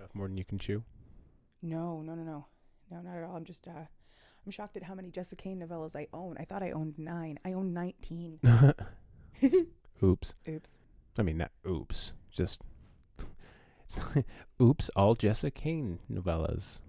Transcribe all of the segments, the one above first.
Enough more than you can chew? No, not at all. I'm shocked at how many Jessa Kane novellas I own. I thought I owned 9. I own 19. Oops. Oops. I mean, not oops. Just, it's oops, all Jessa Kane novellas.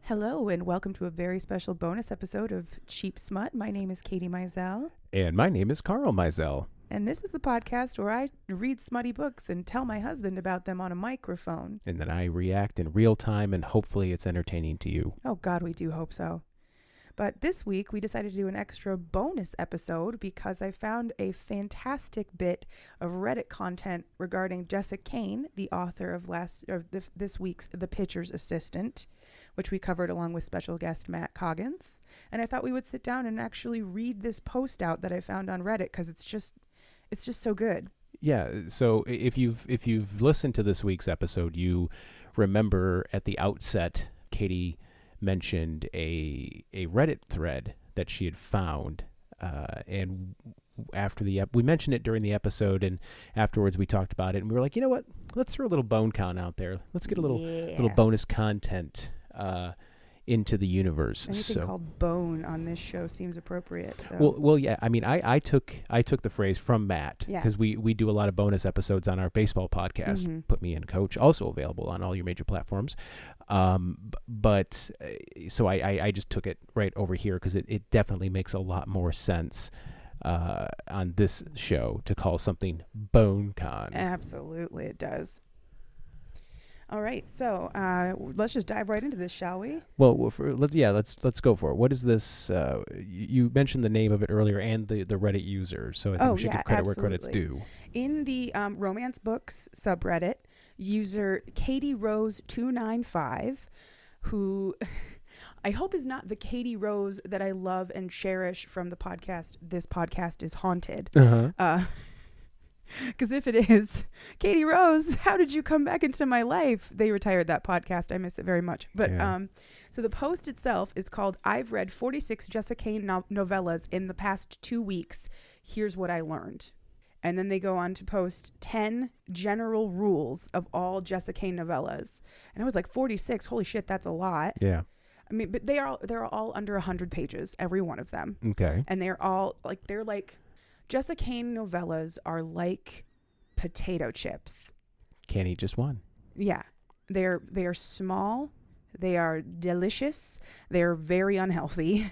Hello, and welcome to a very special bonus episode of Cheap Smut. My name is Katie Mizell. And my name is Carl Mizell. And this is the podcast where I read smutty books and tell my husband about them on a microphone. And then I react in real time, and hopefully it's entertaining to you. Oh, God, we do hope so. But this week, we decided to do an extra bonus episode because I found a fantastic bit of Reddit content regarding Jessa Kane, the author of this week's The Pitcher's Assistant, which we covered along with special guest Matt Coggins. And I thought we would sit down and actually read this post out that I found on Reddit because it's just so good. Yeah, so if you've listened to this week's episode, you remember at the outset, Katie mentioned a Reddit thread that she had found, and after we mentioned it during the episode, and afterwards we talked about it, and we were like, you know what? Let's throw a little bone count out there. Let's get a little bonus content into the universe. Anything called bone on this show seems appropriate. So. Well, yeah. I mean, I took the phrase from Matt because we do a lot of bonus episodes on our baseball podcast. Mm-hmm. Put Me in Coach, also available on all your major platforms. But so I just took it right over here because it definitely makes a lot more sense on this show to call something BoneCon. Absolutely, it does. All right, so let's just dive right into this, shall we? Well, let's go for it. What is this? You mentioned the name of it earlier and the Reddit user, so I think we should give credit where credit's due. In the romance books subreddit, user Katie Rose 295, who I hope is not the Katie Rose that I love and cherish from the podcast. This podcast is haunted. Because if it is, Katie Rose, how did you come back into my life? They retired that podcast. I miss it very much. But so the post itself is called, I've read 46 Jessa Kane novellas in the past 2 weeks. Here's what I learned. And then they go on to post 10 general rules of all Jessa Kane novellas. And I was like, 46? Holy shit, that's a lot. Yeah. I mean, but they're all under 100 pages, every one of them. Okay. And they're like Jessa Kane novellas are like potato chips. Can't eat just one. Yeah. They are small. They are delicious. They're very unhealthy.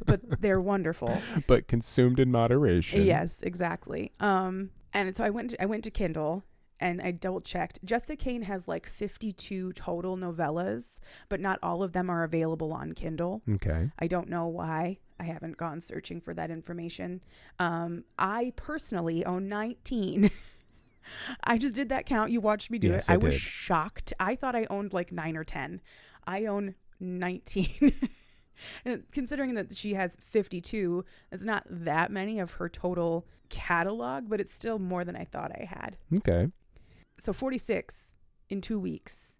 But they're wonderful. But consumed in moderation. Yes, exactly. And so I went to Kindle and I double checked. Jessa Kane has like 52 total novellas, but not all of them are available on Kindle. Okay. I don't know why. I haven't gone searching for that information. I personally own 19. I just did that count. You watched me do it. I was shocked. I thought I owned like 9 or 10. I own 19. And considering that she has 52, it's not that many of her total catalog, but it's still more than I thought I had. Okay. So 46 in 2 weeks.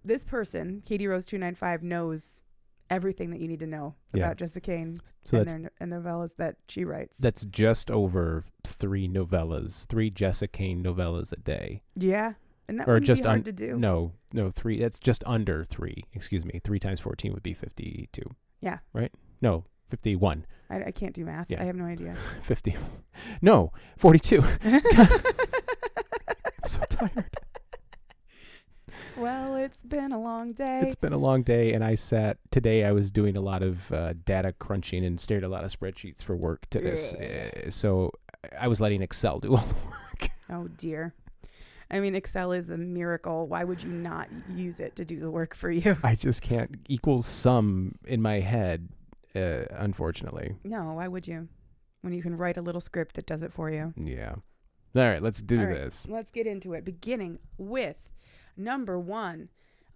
This person, Katie Rose 295, knows everything that you need to know about Jessa Kane and novellas that she writes. That's just over 3 Jessa Kane novellas a day. Yeah. And that or wouldn't just be hard to do. No, 3. That's just under 3. Excuse me. 3 times 14 would be 52. Yeah. Right? No, 51. I can't do math. Yeah. I have no idea. 50. No, 42. I'm so tired. Well, it's been a long day. It's been a long day, and today I was doing a lot of data crunching and stared at a lot of spreadsheets for work to this. So I was letting Excel do all the work. Oh, dear. I mean, Excel is a miracle. Why would you not use it to do the work for you? I just can't equal sum in my head, unfortunately. No, why would you? When you can write a little script that does it for you. Yeah. All right, let's do this. Let's get into it. Beginning with number 1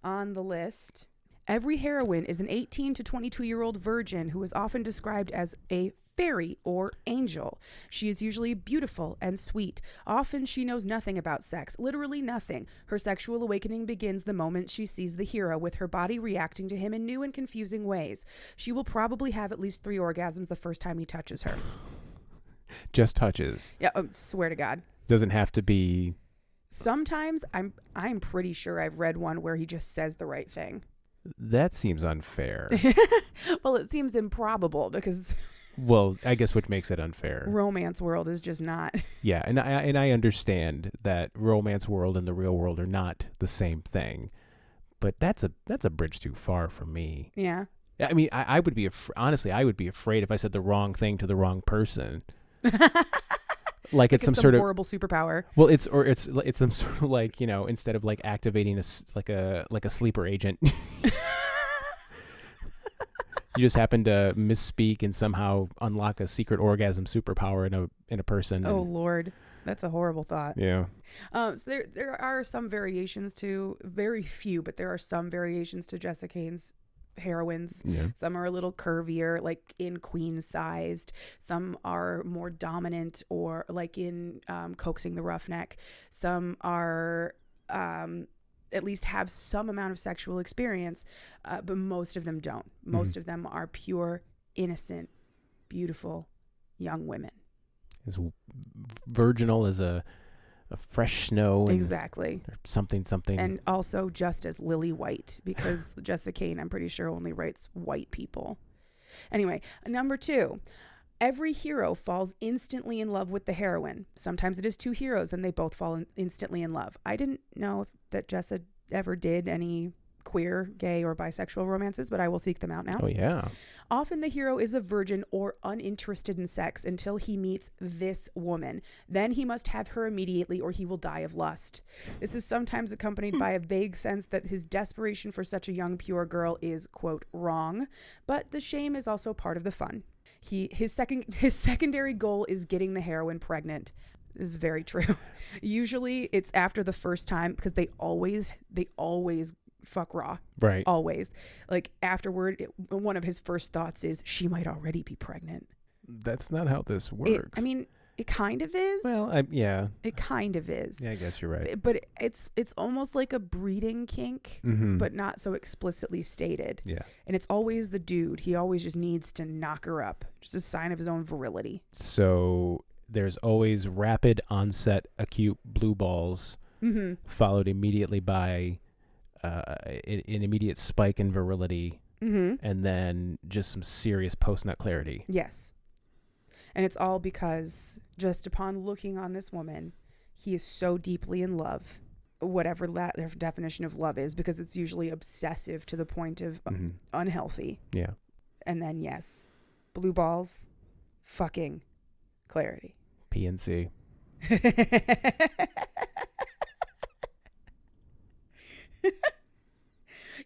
on the list. Every heroine is an 18 to 22-year-old virgin who is often described as a fairy or angel. She is usually beautiful and sweet. Often she knows nothing about sex, literally nothing. Her sexual awakening begins the moment she sees the hero, with her body reacting to him in new and confusing ways. She will probably have at least 3 orgasms the first time he touches her. Just touches. Yeah, swear to God. Doesn't have to be. Sometimes I'm pretty sure I've read one where he just says the right thing. That seems unfair. Well, it seems improbable because Well, I guess which makes it unfair. romance world is just not. Yeah, and I understand that romance world and the real world are not the same thing, but that's a bridge too far for me. Yeah. I mean, I would be honestly, I would be afraid if I said the wrong thing to the wrong person. Like it's some sort of horrible superpower. Well, it's some sort of like, you know, instead of like activating like a sleeper agent, you just happen to misspeak and somehow unlock a secret orgasm superpower in a person. Oh Lord, that's a horrible thought. Yeah. So there are some variations to, very few, but there are some variations to Jessa Kane's heroines. Yeah. Some are a little curvier, like in queen sized. Some are more dominant, or like in Coaxing the Roughneck. Some are at least have some amount of sexual experience, but most of them don't. Most of them are pure, innocent, beautiful young women. As virginal as a fresh snow. And Exactly. Something. And also just as lily white, because Jessa Kane, I'm pretty sure, only writes white people. Anyway, number 2. Every hero falls instantly in love with the heroine. Sometimes it is 2 heroes and they both fall instantly in love. I didn't know that Jessa ever did any queer, gay, or bisexual romances, but I will seek them out now. Oh, yeah. Often the hero is a virgin or uninterested in sex until he meets this woman. Then he must have her immediately or he will die of lust. This is sometimes accompanied by a vague sense that his desperation for such a young, pure girl is, quote, wrong. But the shame is also part of the fun. His secondary goal is getting the heroine pregnant. This is very true. Usually it's after the first time, because they always fuck raw. Right. Always. Like afterward, one of his first thoughts is she might already be pregnant. That's not how this works. It kind of is. Well, yeah. It kind of is. Yeah, I guess you're right. But it's almost like a breeding kink, but not so explicitly stated. Yeah. And it's always the dude. He always just needs to knock her up. Just a sign of his own virility. So there's always rapid onset acute blue balls, followed immediately by an immediate spike in virility, and then just some serious post-nut clarity. Yes. And it's all because just upon looking on this woman, he is so deeply in love, whatever their definition of love is, because it's usually obsessive to the point of unhealthy. Yeah. And then, yes, blue balls, fucking clarity. PNC.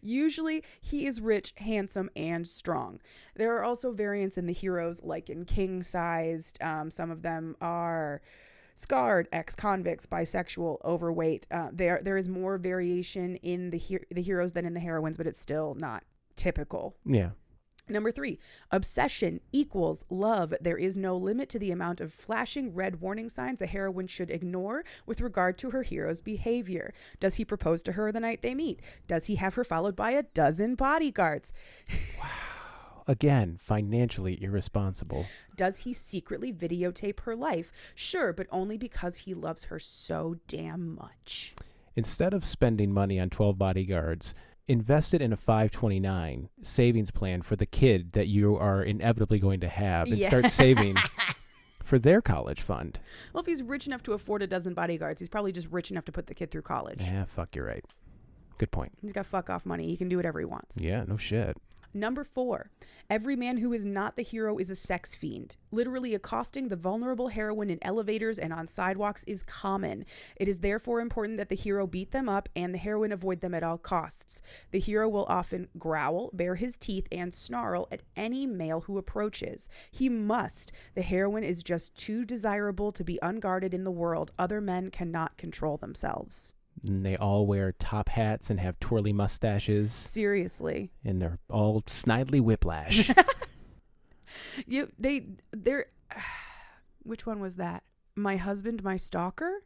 Usually he is rich, handsome, and strong. There are also variants in the heroes, like in king-sized. Some of them are scarred, ex-convicts, bisexual, overweight. There is more variation in the heroes than in the heroines, but it's still not typical. Yeah. Number 3, obsession equals love. There is no limit to the amount of flashing red warning signs a heroine should ignore with regard to her hero's behavior. Does he propose to her the night they meet? Does he have her followed by a dozen bodyguards? Wow. Again, financially irresponsible. Does he secretly videotape her life? Sure, but only because he loves her so damn much. Instead of spending money on 12 bodyguards, invest it in a 529 savings plan for the kid that you are inevitably going to have, and start saving for their college fund. Well, if he's rich enough to afford a dozen bodyguards, he's probably just rich enough to put the kid through college. Yeah, fuck, you're right. Good point. He's got fuck off money. He can do whatever he wants. Yeah, no shit. Number 4, every man who is not the hero is a sex fiend. Literally accosting the vulnerable heroine in elevators and on sidewalks is common. It is therefore important that the hero beat them up and the heroine avoid them at all costs. The hero will often growl, bare his teeth, and snarl at any male who approaches. He must. The heroine is just too desirable to be unguarded in the world. Other men cannot control themselves. And they all wear top hats and have twirly mustaches. Seriously. And they're all snidely whiplash. They're. Which one was that? My husband, my stalker?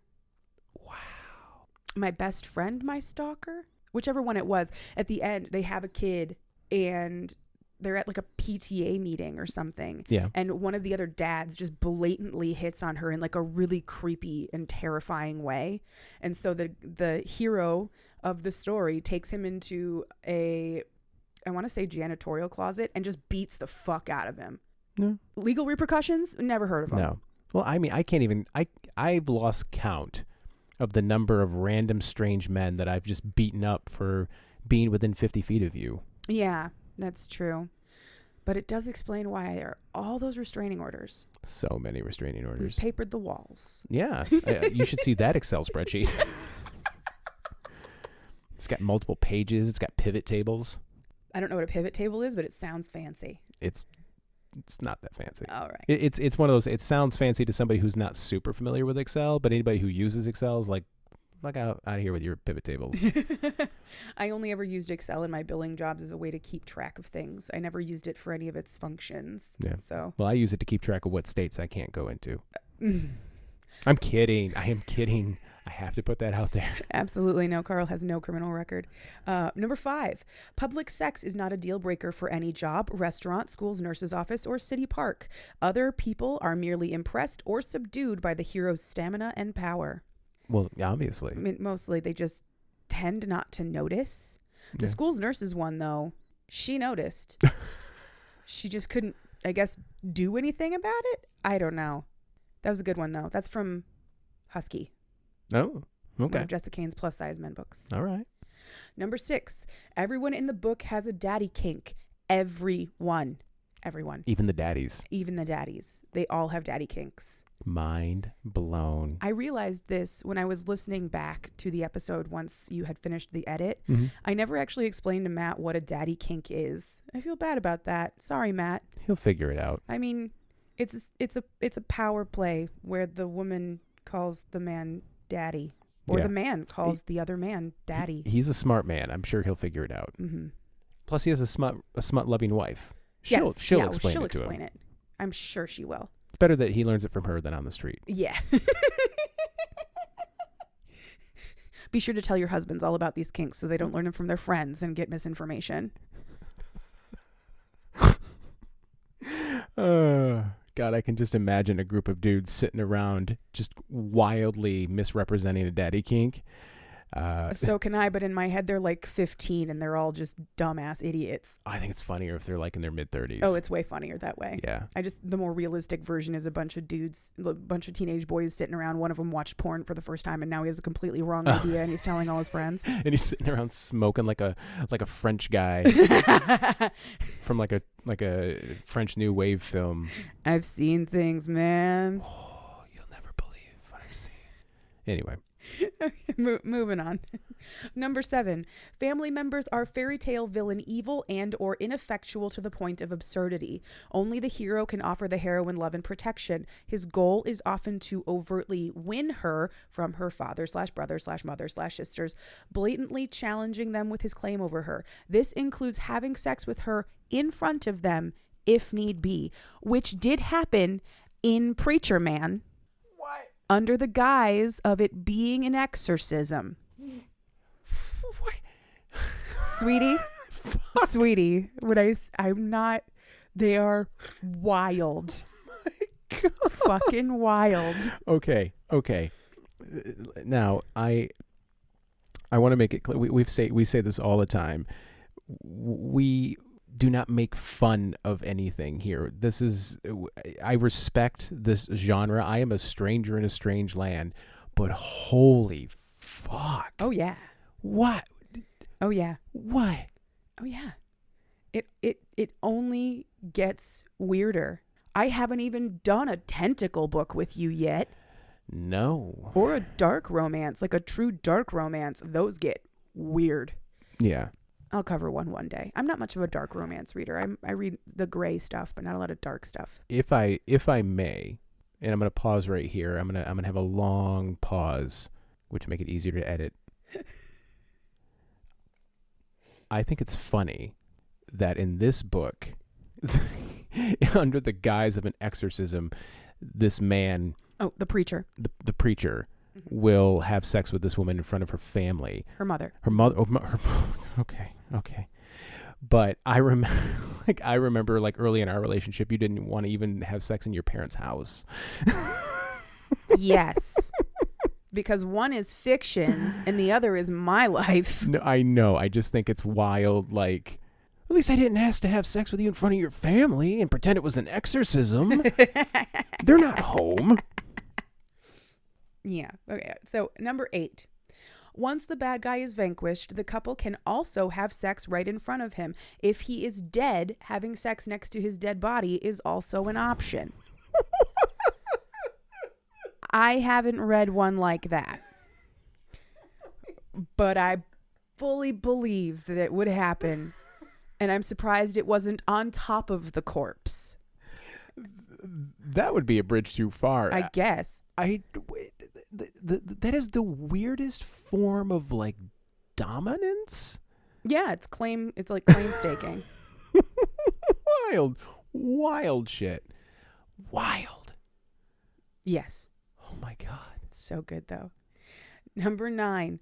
Wow. My best friend, my stalker? Whichever one it was. At the end, they have a kid and they're at like a PTA meeting or something. Yeah. And one of the other dads just blatantly hits on her in like a really creepy and terrifying way. And so the hero of the story takes him into I want to say janitorial closet and just beats the fuck out of him. No. Legal repercussions? Never heard of them. No. Well, I mean, I can't even, I've lost count of the number of random strange men that I've just beaten up for being within 50 feet of you. Yeah, that's true. But it does explain why there are all those restraining orders. So many restraining We've orders. papered the walls. Yeah. You should see that Excel spreadsheet. It's got multiple pages. It's got pivot tables. I don't know what a pivot table is, but it sounds fancy. It's not that fancy. All right. It's one of those, it sounds fancy to somebody who's not super familiar with Excel, but anybody who uses Excel is like out of here with your pivot tables. I only ever used Excel in my billing jobs as a way to keep track of things. I never used it for any of its functions. Yeah. So. Well, I use it to keep track of what states I can't go into. I'm kidding. I am kidding. I have to put that out there. Absolutely no. Carl has no criminal record. Number 5, public sex is not a deal breaker for any job, restaurant, school's nurse's office, or city park. Other people are merely impressed or subdued by the hero's stamina and power. Well, obviously. I mean, mostly they just tend not to notice. The school's nurse's one, though, she noticed. She just couldn't, I guess, do anything about it. I don't know. That was a good one, though. That's from Husky. Oh, okay. One of Jessa Kane's plus size men books. All right. Number 6, everyone in the book has a daddy kink. Everyone. Even the daddies. Even the daddies. They all have daddy kinks. Mind blown. I realized this when I was listening back to the episode once you had finished the edit. Mm-hmm. I never actually explained to Matt what a daddy kink is. I feel bad about that. Sorry, Matt. He'll figure it out. I mean, it's a power play where the woman calls the man daddy, or the man calls the other man daddy. He's a smart man. I'm sure he'll figure it out. Mm-hmm. Plus, he has a smut loving wife. She'll explain it. I'm sure she will. It's better that he learns it from her than on the street. Yeah. Be sure to tell your husbands all about these kinks so they don't learn them from their friends and get misinformation. God, I can just imagine a group of dudes sitting around just wildly misrepresenting a daddy kink. So can I, but in my head they're like 15 and they're all just dumbass idiots. I think it's funnier if they're like in their mid-30s. Oh, it's way funnier that way. Yeah. The more realistic version is a bunch of dudes, a bunch of teenage boys sitting around. One of them watched porn for the first time and now he has a completely wrong idea and he's telling all his friends. And he's sitting around smoking like a French guy from like a French New Wave film. I've seen things, man. Oh, you'll never believe what I've seen. Anyway. Moving on. Number 7, family members are fairy tale villain evil and or ineffectual to the point of absurdity. Only the hero can offer the heroine love and protection. His goal is often to overtly win her from her father/brother/mother/sisters, blatantly challenging them with his claim over her. This includes having sex with her in front of them if need be, which did happen in Preacher Man. Under the guise of it being an exorcism. What? Sweetie, I'm not, they are wild. My God. Fucking wild. Okay. Now, I want to make it clear. We say this all the time. We do not make fun of anything here. I respect this genre. I am a stranger in a strange land, but holy fuck. Oh yeah. What? Oh yeah. What? Oh yeah. It only gets weirder. I haven't even done a tentacle book with you yet. No. Or a dark romance, like a true dark romance. Those get weird. Yeah. I'll cover one day. I'm not much of a dark romance reader. I read the gray stuff, but not a lot of dark stuff. If I may, and I'm going to pause right here. I'm going to have a long pause, which make it easier to edit. I think it's funny that in this book, under the guise of an exorcism, this man, the preacher, the preacher, will have sex with this woman in front of her family. her mother. Okay. But I remember like early in our relationship, you didn't want to even have sex in your parents' house. Yes. Because one is fiction and the other is my life. No, I know. I just think it's wild. Like, at least I didn't ask to have sex with you in front of your family and pretend it was an exorcism. They're not home. Yeah. Okay. So number 8. Once the bad guy is vanquished, the couple can also have sex right in front of him. If he is dead, having sex next to his dead body is also an option. I haven't read one like that, but I fully believe that it would happen, and I'm surprised it wasn't on top of the corpse. That would be a bridge too far. I guess. That is the weirdest form of like dominance. Yeah, it's like claim staking. Wild shit. Wild. Yes. Oh my God. It's so good though. Number 9.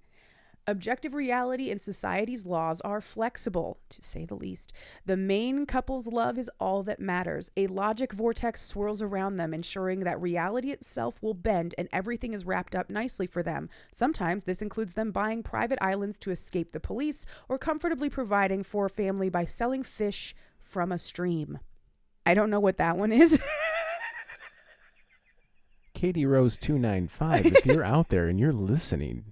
Objective reality and society's laws are flexible, to say the least. The main couple's love is all that matters. A logic vortex swirls around them, ensuring that reality itself will bend and everything is wrapped up nicely for them. Sometimes this includes them buying private islands to escape the police or comfortably providing for a family by selling fish from a stream. I don't know what that one is. Katie Rose 295, if you're out there and you're listening,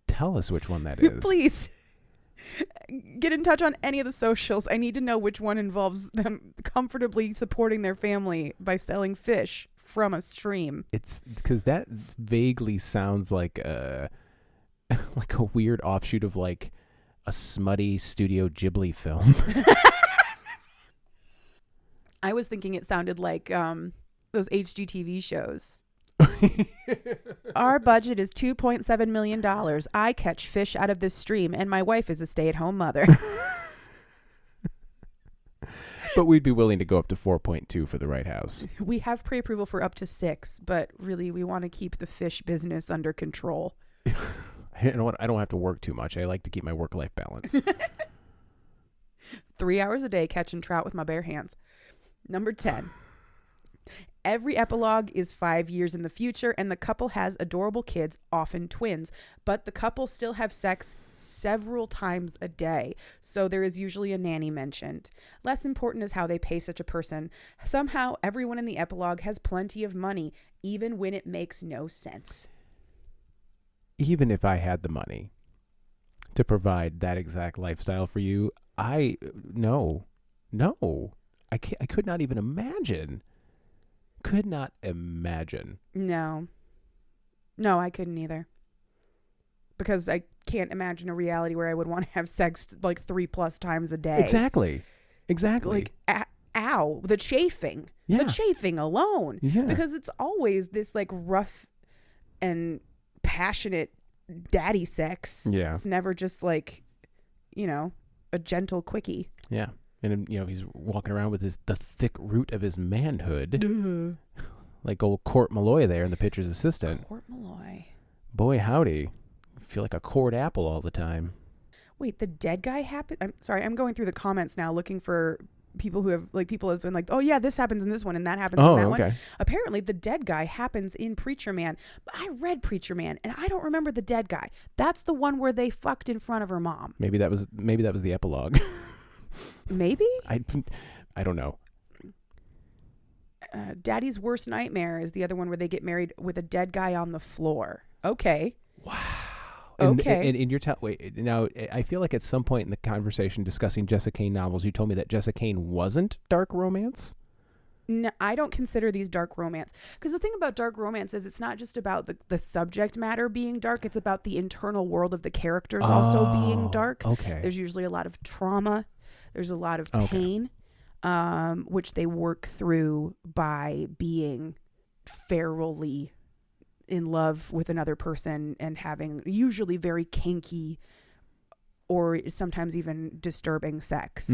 tell us which one that is. Please get in touch on any of the socials. I need to know which one involves them comfortably supporting their family by selling fish from a stream. It's because that vaguely sounds like a weird offshoot of like a smutty Studio Ghibli film. I was thinking it sounded like those HGTV shows. Our budget is $2.7 million. I catch fish out of this stream, and my wife is a stay-at-home mother. But we'd be willing to go up to 4.2 for the right house. We have pre-approval for up to 6, but really we want to keep the fish business under control. You know what? I don't have to work too much. I like to keep my work-life balance. 3 hours a day catching trout with my bare hands. Number 10. Every epilogue is 5 years in the future, and the couple has adorable kids, often twins, but the couple still have sex several times a day, so there is usually a nanny mentioned. Less important is how they pay such a person. Somehow, everyone in the epilogue has plenty of money, even when it makes no sense. Even if I had the money to provide that exact lifestyle for you, I could not even imagine. Could not imagine. No, I couldn't either. Because I can't imagine a reality where I would want to have sex like 3+ times a day. Exactly. Like, ow, the chafing. Yeah. The chafing alone. Yeah. Because it's always this like rough and passionate daddy sex. Yeah. It's never just like, a gentle quickie. Yeah. And, he's walking around with the thick root of his manhood. Like old Court Malloy there in the pitcher's assistant. Court Malloy. Boy, howdy. I feel like a cored apple all the time. Wait, the dead guy happened? I'm sorry, I'm going through the comments now looking for people who have been like, oh yeah, this happens in this one and that happens in that one. Apparently the dead guy happens in Preacher Man. But I read Preacher Man and I don't remember the dead guy. That's the one where they fucked in front of her mom. Maybe that was the epilogue. Maybe? I don't know. Daddy's Worst Nightmare is the other one where they get married with a dead guy on the floor. Okay. Wow. Okay. And in your wait, now I feel like at some point in the conversation discussing Jessa Kane novels, you told me that Jessa Kane wasn't dark romance. No, I don't consider these dark romance. Because the thing about dark romance is it's not just about the subject matter being dark. It's about the internal world of the characters also being dark. Okay. There's usually a lot of trauma. There's a lot of pain, which they work through by being ferally in love with another person and having usually very kinky or sometimes even disturbing sex.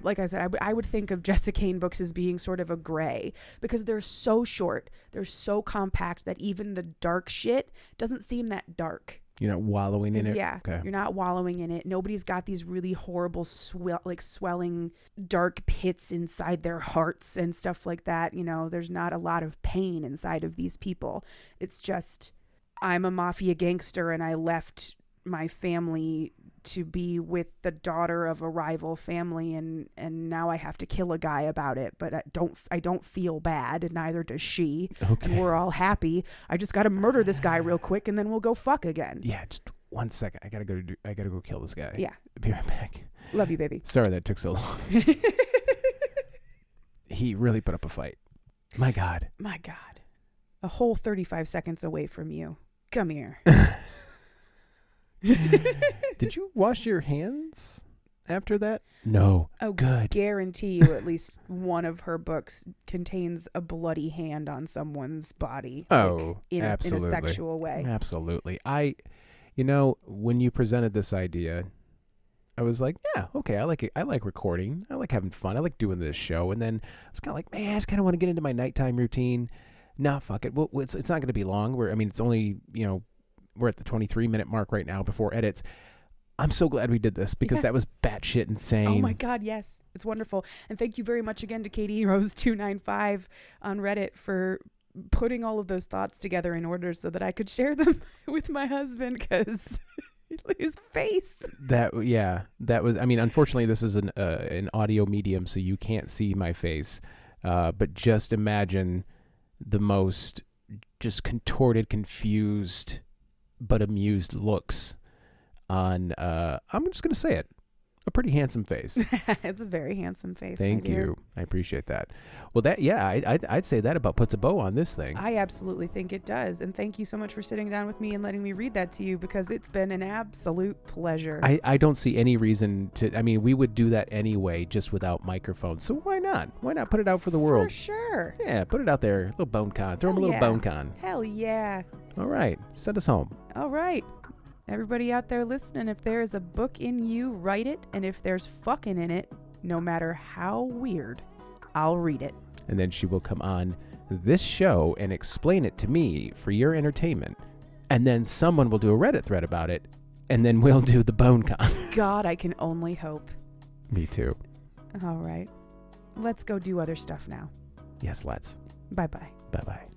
like I said, I would think of Jessa Kane books as being sort of a gray because they're so short, they're so compact that even the dark shit doesn't seem that dark. You're not wallowing in it? Yeah, okay. You're not wallowing in it. Nobody's got these really horrible swelling dark pits inside their hearts and stuff like that. You know, there's not a lot of pain inside of these people. It's just, I'm a mafia gangster and I left my family to be with the daughter of a rival family, and now I have to kill a guy about it, but I don't feel bad, and neither does she. Okay. And we're all happy. I just got to murder this guy real quick and then we'll go fuck again. Yeah, just 1 second. I gotta go kill this guy. Yeah. Be right back. Love you, baby. Sorry that took so long. He really put up a fight. My God. A whole 35 seconds away from you. Come here. Did you wash your hands after that? No. Oh, good. Guarantee you at least one of her books contains a bloody hand on someone's body. Oh, in absolutely. in a sexual way. Absolutely. When you presented this idea, I was like, yeah, okay, I like it. I like recording. I like having fun. I like doing this show. And then I was kind of like, man, I just kind of want to get into my nighttime routine. Nah, fuck it. Well, it's not going to be long. It's only, we're at the 23-minute mark right now before edits. I'm so glad we did this because that was batshit insane. Oh my God, yes. It's wonderful. And thank you very much again to Katie Rose295 on Reddit for putting all of those thoughts together in order so that I could share them with my husband because his face. That was, unfortunately this is an audio medium, so you can't see my face. But just imagine the most just contorted, confused, but amused looks on, I'm just going to say it, a pretty handsome face. It's a very handsome face. Thank you. I appreciate that. Well, I'd say that about puts a bow on this thing. I absolutely think it does. And thank you so much for sitting down with me and letting me read that to you because it's been an absolute pleasure. I don't see any reason to, we would do that anyway, just without microphones. So why not? Why not put it out for the world? For sure. Yeah, put it out there. A little bone con. Throw him a little bone con. Hell yeah. All right. Send us home. All right. Everybody out there listening, if there is a book in you, write it. And if there's fucking in it, no matter how weird, I'll read it. And then she will come on this show and explain it to me for your entertainment. And then someone will do a Reddit thread about it. And then we'll do the bone con. God, I can only hope. Me too. All right. Let's go do other stuff now. Yes, let's. Bye-bye. Bye-bye.